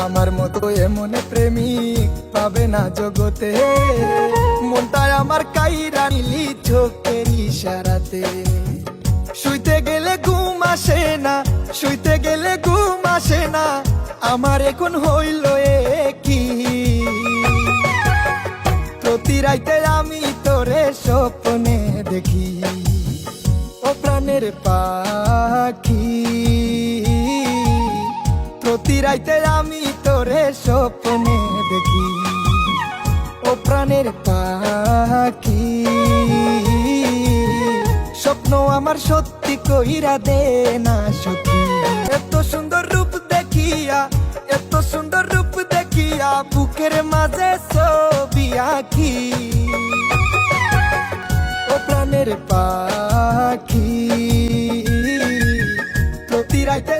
আমার মতো এমন প্রেমিক পাবে না জগতে, মনটায় আমার কাইরা নিলি চোখের ইশারাতে। শুইতে গেলে ঘুম আসে না, শুইতে গেলে ঘুম আসে না, আমার এখন হইল কি। প্রতি রাইতে আমি তোরে স্বপ্নে দেখি, ও প্রাণের পাখি। প্রতি রাইতে আমি তোরে স্বপ্নে দেখি, ও প্রাণের পাখি। স্বপ্ন আমার সত্যি কইরা দে না সখী। এত সুন্দর রূপ দেখিয়া, এত সুন্দর রূপ দেখিয়া, বুকের মাঝে ছবি আঁকি, ও প্রাণের পাখি। প্রতি রাইতে